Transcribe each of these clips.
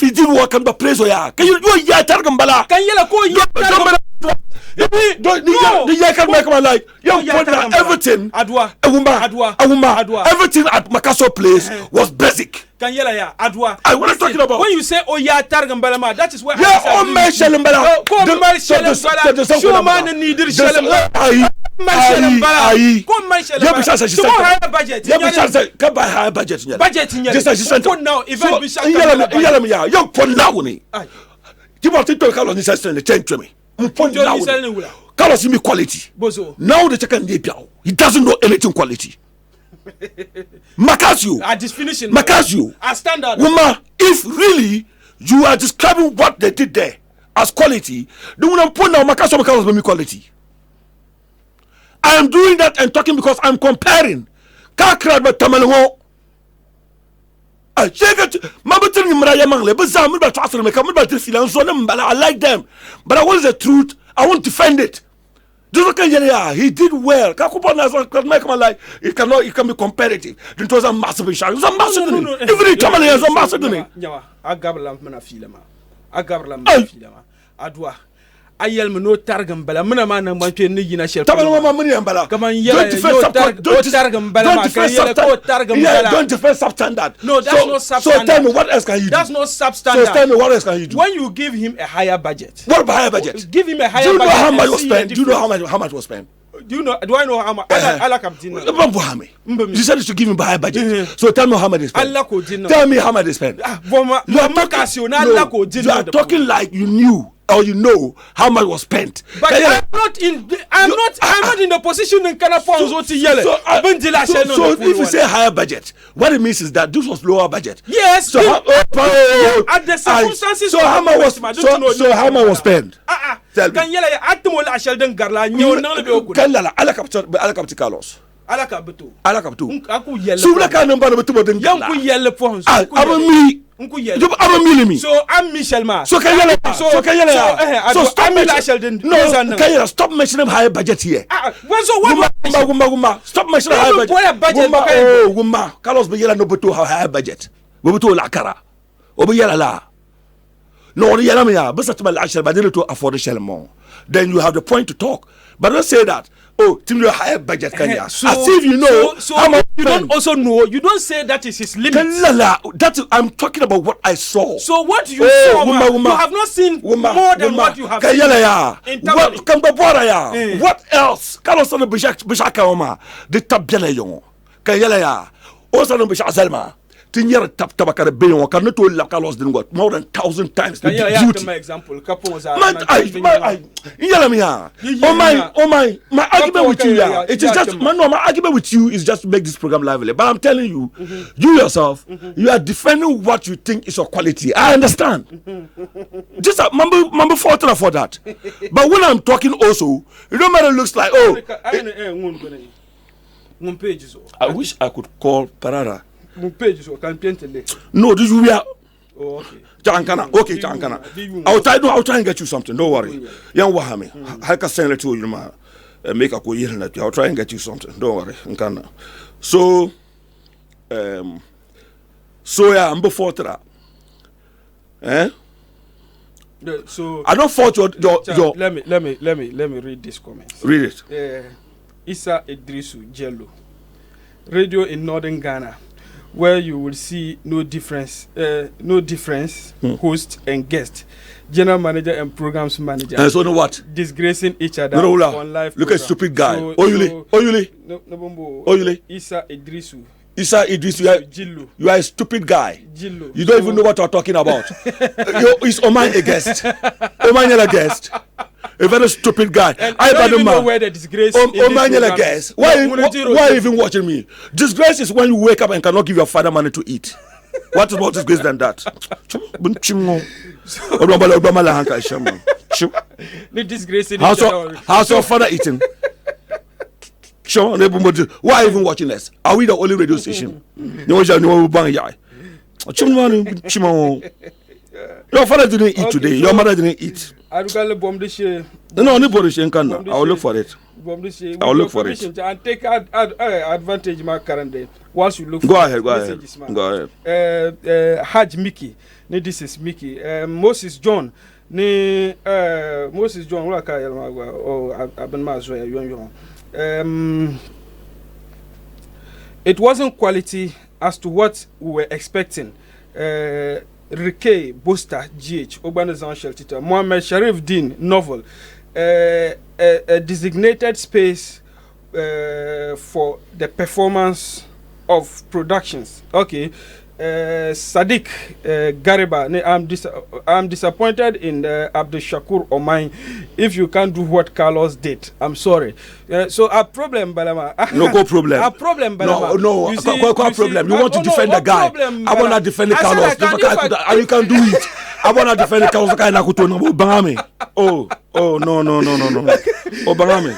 if he didn't work, can be praise or ya? Can you ya targum bala? Can you ko ya targum? The year can make my life. Young everything. Adwa. Everything at Makasso Place was basic. Can you ya Adwa? I was talking about when you say oh ya targum balama, that is where oh my shelambala. Show man need shelambala. Quality. Now the second day, he doesn't know anything quality. Makasio, Woman, if really you are describing what they did there as quality, the one put now Makaso was quality. I am doing that and talking because I'm comparing. I like them, but I want the truth. I won't defend it. He did well. It can be competitive. It was a massive issue. It was a massive. Even Tamale is a massive. Adwa. Ayel me no targum bala mena man man pe ni yina shel tabal ma mani ambala come on yela targum bala ma kan yela ko targum bala don't defend substandard. No, that's not substandard. So tell me what else can you do? That's not substandard. So tell me what else can you do? When you give him a higher budget. What about higher budget? Give him a higher budget. Do you know how much was spent? Do you know how much was spent? Do I know how much? I like you said to give him higher budget. So tell me how much they spent. Tell me how much they spent. You are talking like you knew or you know how much was spent. But I'm not in the position in Canapon. So if you say higher budget, what it means is that this was lower budget. Yes. So at the circumstances. So how much was spent? Tell me. So I'm Michel Ma. So stop mentioning higher budget here. Stop mentioning higher budget. Carlos be yellow no beto higher budget. We beto la cara. Obe yellow la. No yellow me ya. But to afford the shell more. Then you have the point to talk. But don't say that. Oh, to your higher budget, Kenya. So, as if you know how much you don't also know. You don't say that is his limit. I'm talking about what I saw. So what you saw, you have not seen more than what you have seen. What else? Carlos on the Bishaka Oma, the Tabjana Yon, Kayala, also the Bishazelma. Tinyere tap tabakare beyon kan to la Carlos didn't got more than 1,000 times the duty. My example, my argument with you, it is just my argument with you is just to make this program lively. But I'm telling you, you yourself, you are defending what you think is your quality. I understand. Just remember for that. But when I'm talking also, it don't matter. Looks like I wish I could call Parara. No, this we are. Oh, okay. Chankana. Okay, Chankana. I'll try and get you something. Don't worry. Young Wahami. I can send it to you, make a coherent. I'll try and get you something. Don't worry. So, yeah, I'm before that. So I don't fault your. Let me read this comment. Read it. Issa Idrisu Jello, radio in northern Ghana, where you will see no difference, host and guest, general manager and programs manager. And so know what? Disgracing each other on live. Look at stupid guy. Oyule. Issa Idrisu. You are a stupid guy. Jillo. You don't even know what you're talking about. Is Omae a guest? Omae a guest? A very stupid guy. I don't even know where the disgrace is. Omae a guest. Why are you even watching me? Disgrace is when you wake up and cannot give your father money to eat. What is more disgrace than that? The disgrace in how's your father eating? Why are you even watching us? Are we the only radio station? Your father didn't eat today. Your mother didn't eat. No, I will look for it. I'll look for it. And take advantage of my current day. Whilst you look for Go ahead. Haj Mickey. This is Mickey. Moses John. Moses John. What can it wasn't quality as to what we were expecting. Rike Bosta GH Urbanization Shelter Mohammed Sharif Dean novel a designated space for the performance of productions. Okay. Sadiq Gariba, I'm disappointed in Abdul Shakur Omae. If you can't do what Carlos did, I'm sorry. So a problem, Balama. No problem. A problem, Balama. No. What problem? You want to defend the guy? I want to defend the Carlos. You can do it. I want to defend the Carlos. Bangame. Oh, no. Oh, Bangame.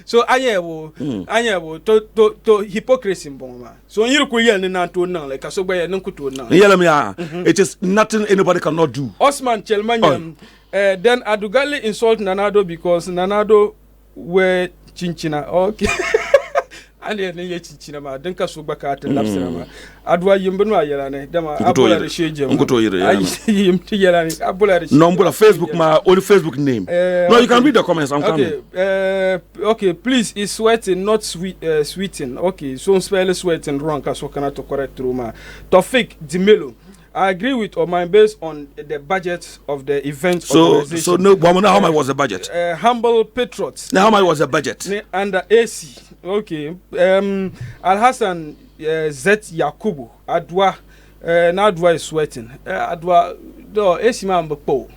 So anyebo to hypocrisy mbonga. So you ko yel na to nan like asoba ye nan kuto nan. It is nothing anybody cannot do. Osman Chelmanyam then Adugali insult Nanado because Nanado were chinchina. Okay. And then ye chinchina ma denka soba ka at lapsira ma. Adwa yimbenu ayelane dama abola de sheje. Ngoto yire. Yimti yelane abola de. No, Facebook ma only Facebook name. No, you can read the comments. I'm coming. Okay, please, it's sweating, not sweeting. Okay, so spell sweating wrong, so can I to correct through ma. Tofik Dimelo. I agree with Omae based on the budget of the event organization. So no, but how much was the budget? Humble patriots. Now how much was the budget? Under AC. Okay. Al Hassan Z Yakubu Adwa. Now Adwa is sweating. Adwa do AC man mbo.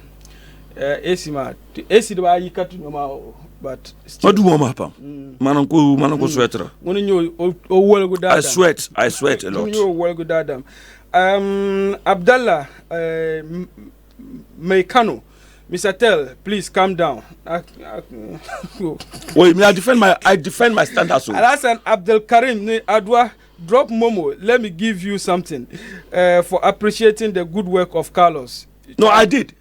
AC man. AC do ayi katu no but what do mama pam? Mananko sweater. I sweat a lot. Abdallah Meikano, Mr. Tell, please calm down. Wait, I defend my standards. Alasan Abdul Karim Adwa, drop Momo. Let me give you something for appreciating the good work of Carlos. No, I did.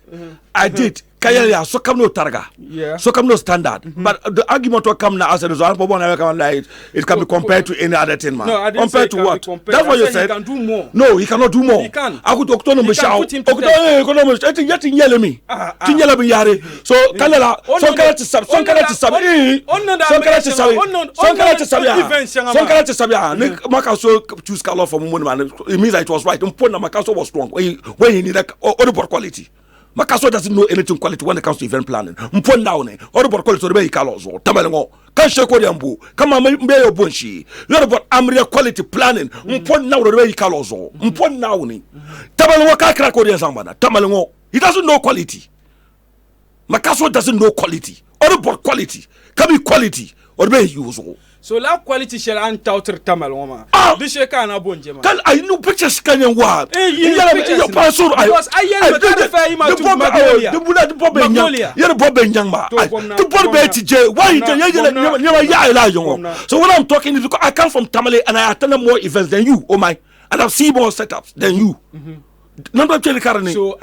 I did. Kaya so come no targa. Yeah. So come no standard. But the argument will come now as a result. It can be compared to any other thing, man. No, I didn't compared say to what? That's what you said. He can do more. No, he cannot do more. He can. I could talk to him. So it means that it was right. Makaso was strong when he needed audible quality. Makaso doesn't know anything quality when it comes to event planning. Mpon down audible quality to be Carlos or Tabalango. Can shake Odiambu. Come on, Mayo Bunshi. You're about Amria quality planning. Mpon now the way Carlos or Mpon now. Tabalango Kakrakodian Zambana. Tabalango. He doesn't know quality. Makaso doesn't know quality. Audible quality. Can be quality or be usual. So la quality shall untouter Tamaloma. This year can abonjema. I know pictures can you what? Because I am the Magnolia. You're Bobbing young man. The Bobbing why so when I'm talking is because I come from Tamale and I attend more events than you, oh my, and I've seen more setups than you. Number so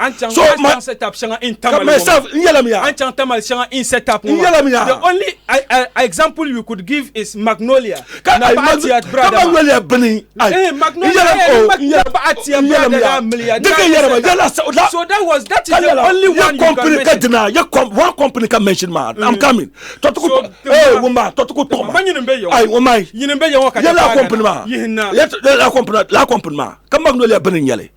my setup in Tamale myself in setup. The only example you could give is Magnolia. Magnolia so that is the only one you can mention. One company can mention, man. I'm coming. Come Magnolia Benin Yale.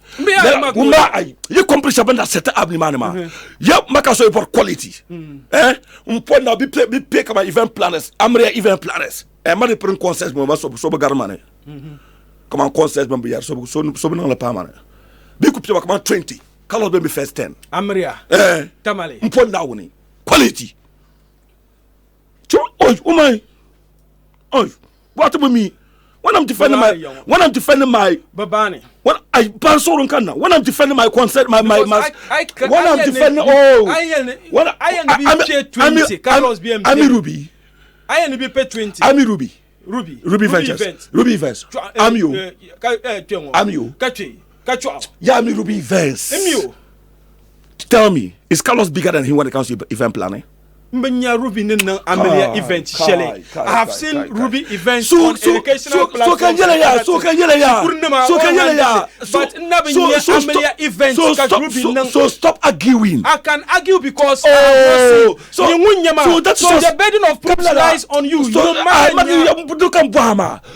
You accomplish a band set up the man. Yep, Makaso for quality. Point now be pick about event planners, Amria event planners. And money print concerts, so Garmane. Come on, concerts, Bambia, so on the Pamana. Be could come on 20. Carlos baby first 10. Amria, Tamale, point now quality. Oh my, what about me? When I'm defending my Babani. When I Bansoron Kana. When I'm defending my concert, my when I'm defending when I 20 Carlos BMD. Ami Ruby. I am be pay 20. Ami Ruby. Ruby Ventures. Ruby Ventures. Amio. Kachu. Yeah, Ami Ruby Ventures. Tell me, is Carlos bigger than him when it comes to event planning? Mbanya Ruby Nina Amelia event Shelley. I have seen Ruby events on educational platforms. So can But Amelia events so stop arguing. I can argue because so the burden of proof lies on you.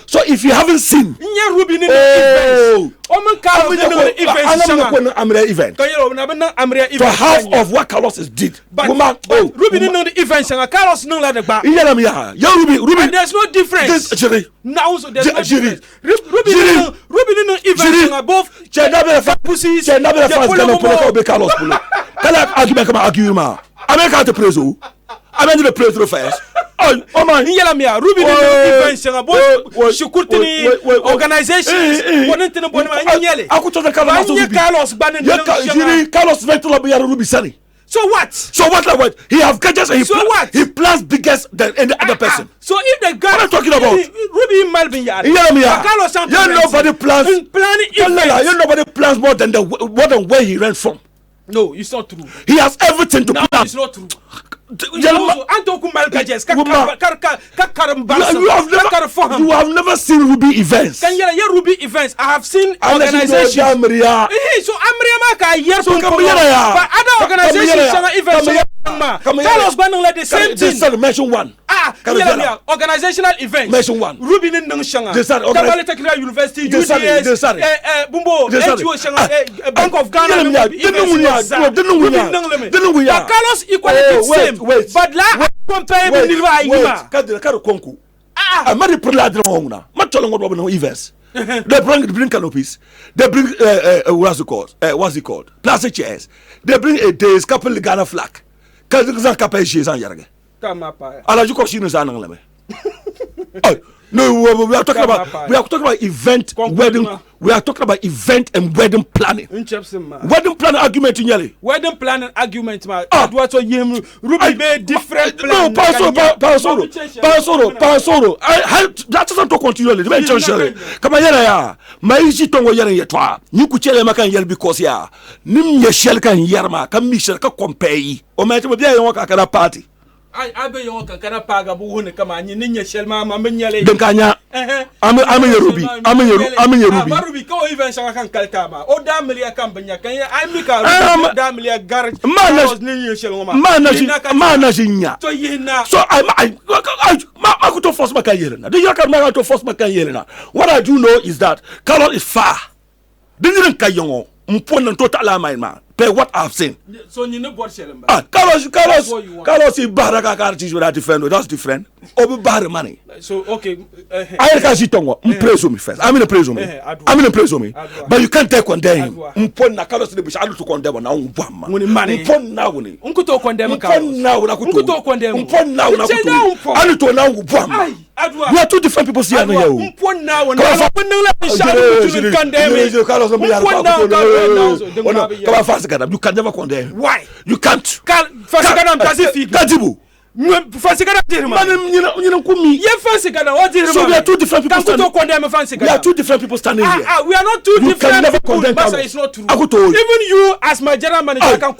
So if you haven't seen Ruby events. For half of what Carlos did. But Ruby didn't know the events and Carlos know that the Ruby. And there's no difference. Now so there's no difference. Ruby didn't know events and both pussies. The place first. Oh man, Ruby events and both Shukurtini organizations. Carlos went to Ruby Sunny. So what? He have gadgets and he plans biggest than any other person. So if the guy what I'm talking about? Ruby Malvin nobody plans more than where he ran from. No, it's not true. He has everything to plan. It's not true. You have never seen Ruby events. Ruby events. I have seen organizations. So Amriama but other organizations events. Carlos Bannon like the same thing. Mention one. Organizational events. Mention one. Ruby Nshanga. Tamale Technical University. UDS. Bumbo. Bank of Ghana. Carlos equality same. But la compare with Nilva. I'm not events. They bring canopies. They bring what's it called? Plastic chairs. They bring a days couple Ghana flag. No, we are talking about event wedding. We are talking about event and wedding planning. Wedding planning argument in Yali. Wedding planning argument, man. What Ruby made different plan. No, Pasoro. That doesn't talk continually. The mention come on, ya. My issue tongo yere yetwa. You could tell makan yel because ya. Nim ye shell kan yerma. Kan Michel ka compare. O me to be a young party. I be young can paga buhune come on, you shell mamma menyale. Denkanya. I'm a Ruby. Ruby go even so I can caltama. O Damilia Campania can I make a Damilia garage. Manajinya. So I could force my Kayelena. Do you can to force my Kayelena? What I do know is that Carol is far. Didn't Kayongo. Total man. Pay what I've seen. So you know what Carlos is Baraka without defend. That's different. Or bar money. So okay. I can't see Tongo. Praise me first. I'm in a praise me. But you can't take condemn. Mpona Carlos the Bishop to condemn now. Money. Uncle to condemn we are two different people here. You can never condemn. Why? You can't. So we are two different people standing. We are two different people standing here. We are not two different people. It's not true. Even you, as my general manager, can